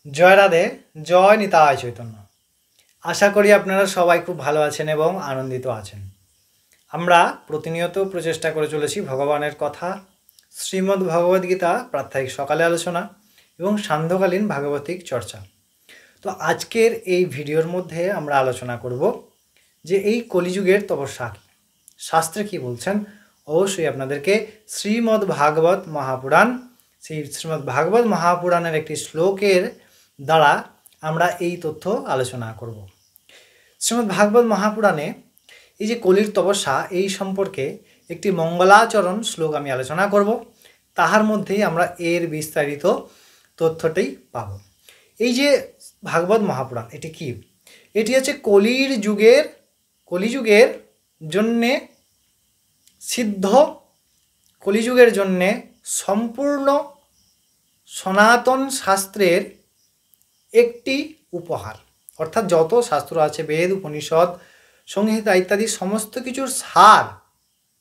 জয় রাধে, জয় নিতাই চৈতন্য। আশা করি আপনারা সবাই খুব ভালো আছেন এবং আনন্দিত আছেন। আমরা প্রতিনিয়ত প্রচেষ্টা করে চলেছি ভগবানের কথা, শ্রীমদ্ ভগবদ্গীতা প্রাত্যহিক সকালে আলোচনা এবং সান্ধ্যকালীন ভাগবতিক চর্চা। তো আজকের এই ভিডিওর মধ্যে আমরা আলোচনা করব যে এই কলিযুগের তপস্যা কী, শাস্ত্রে কী বলছেন। অবশ্যই আপনাদেরকে শ্রীমদ্ ভাগবত মহাপুরাণ, সেই শ্রীমদ্ ভাগবত মহাপুরাণের একটি শ্লোকের দ্বারা আমরা এই তথ্য আলোচনা করব। শ্রীমদ্ ভাগবত মহাপুরাণে এই যে কলির তপস্যা এই সম্পর্কে একটি মঙ্গলাচরণ শ্লোক আমি আলোচনা করব, তাহার মধ্যেই আমরা এর বিস্তারিত তথ্যটাই পাব। এই যে ভাগবত মহাপুরাণ এটি কি? এটি হচ্ছে কলিযুগের জন্যে সিদ্ধ, কলিযুগের জন্যে সম্পূর্ণ সনাতন শাস্ত্রের একটি উপহার। অর্থাৎ যত শাস্ত্র আছে, বেদ, উপনিষদ, সংহিতা ইত্যাদি সমস্ত কিছুর সার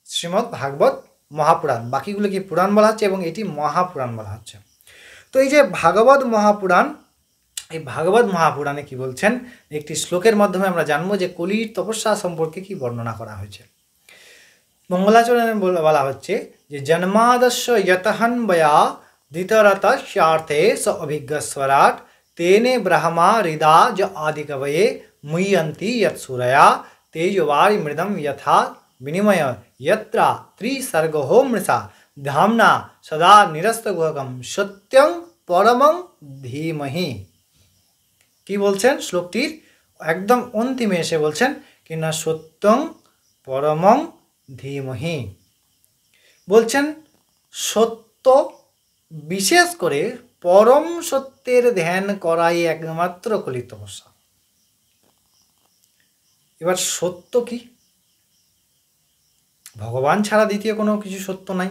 শ্রীমদ্ ভাগবত মহাপুরাণ। বাকিগুলোকে পুরাণ বলা হচ্ছে এবং এটি মহাপুরাণ বলা হচ্ছে। তো এই যে ভাগবত মহাপুরাণ, এই ভাগবত মহাপুরাণে কি বলছেন, একটি শ্লোকের মাধ্যমে আমরা জানবো যে কলির তপস্যা সম্পর্কে কি বর্ণনা করা হয়েছে। মঙ্গলাচরণে বলা হচ্ছে যে জন্মাদস্য যতহন্বয়া দ্বিতরতস্যার্থে স অভিজ্ঞস্বরাট তেনে ব্রহ্মা হৃদা জ আদিকবয়ে মুह्यन्ति यत्सूरया तेजोवारि मृदं यथा विनिमय यत्र त्रिसर्गो मृषा धाम्ना सदा निरस्तगुहकं सत्यं परमं धीमहि। কি বলছেন শ্লোকটির একদম অন্তিমে এসে বলছেন কি না, সত্যং পরমং ধীমহি। বলছেন সত্য, বিশেষ করে পরম সত্যের ধ্যান করাই একমাত্র কলির তপস্যা। এবার সত্য কি? ভগবান ছাড়া দ্বিতীয় কোনো কিছু সত্য নাই,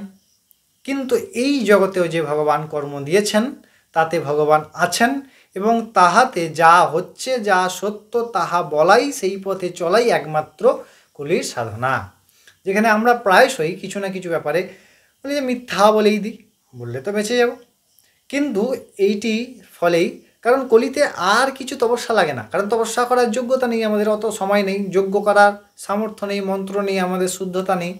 কিন্তু এই জগতেও যে ভগবান কর্ম দিয়েছেন তাতে ভগবান আছেন এবং তাহাতে যা হচ্ছে, যা সত্য তাহা বলাই, সেই পথে চলাই একমাত্র কলির সাধনা। যেখানে আমরা প্রায়শই কিছু না কিছু ব্যাপারে বলি যে মিথ্যা বলেই দিই, বললে তো বেঁচে যাব, কিন্তু এইটি ফলেই, কারণ কলিতে আর কিছু তপস্যা লাগে না, কারণ তপস্যা করার যোগ্যতা নেই আমাদের, অত সময় নেই, যজ্ঞ করার সামর্থ্য নেই, মন্ত্র নেই, আমাদের শুদ্ধতা নেই,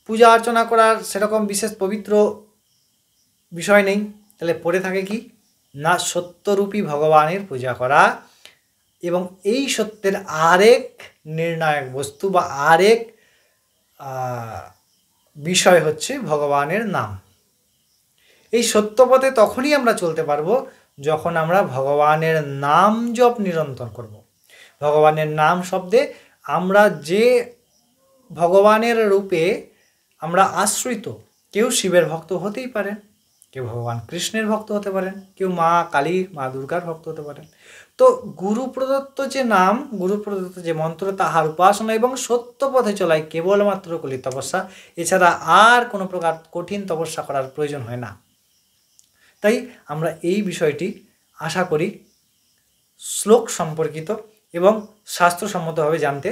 পূজা অর্চনা করার সেরকম বিশেষ পবিত্র বিষয় নেই। তাহলে পড়ে থাকে কি না, সত্যরূপী ভগবানের পূজা করা এবং এই সত্যের আরেক নির্ণায়ক বস্তু বা আরেক বিষয় হচ্ছে ভগবানের নাম। এই সত্যপথে তখনই আমরা চলতে পারবো যখন আমরা ভগবানের নাম জপ নিরন্তর করব। ভগবানের নাম শব্দে আমরা যে ভগবানের রূপে আমরা আশ্রিত, কেউ শিবের ভক্ত হতেই পারেন, কেউ ভগবান কৃষ্ণের ভক্ত হতে পারেন, কেউ মা কালী, মা দুর্গার ভক্ত হতে পারেন। তো গুরু প্রদত্ত যে নাম, গুরু প্রদত্ত যে মন্ত্র, তাহার উপাসনা এবং সত্য পথে চলাই কেবলমাত্র কলির তপস্যা। এছাড়া আর কোনো প্রকার কঠিন তপস্যা করার প্রয়োজন হয় না। তাই আমরা এই বিষয়টি আশা করি শ্লোক সম্পর্কিত এবং শাস্ত্রসম্মতভাবে জানতে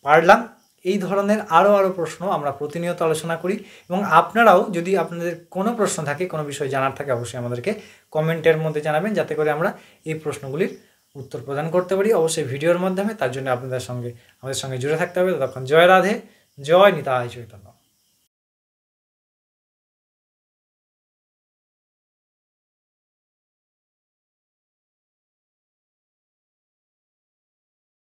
পারলাম। এই ধরনের আরও প্রশ্ন আমরা প্রতিনিয়ত আলোচনা করি এবং আপনারাও যদি আপনাদের কোনো প্রশ্ন থাকে, কোনো বিষয় জানার থাকে, অবশ্যই আমাদেরকে কমেন্টের মধ্যে জানাবেন, যাতে করে আমরা এই প্রশ্নগুলির উত্তর প্রদান করতে পারি, অবশ্যই ভিডিওর মাধ্যমে। তার জন্য আমাদের সঙ্গে জুড়ে থাকতে হবে। ততক্ষণ জয় রাধে, জয় নিতাই চৈতন্য।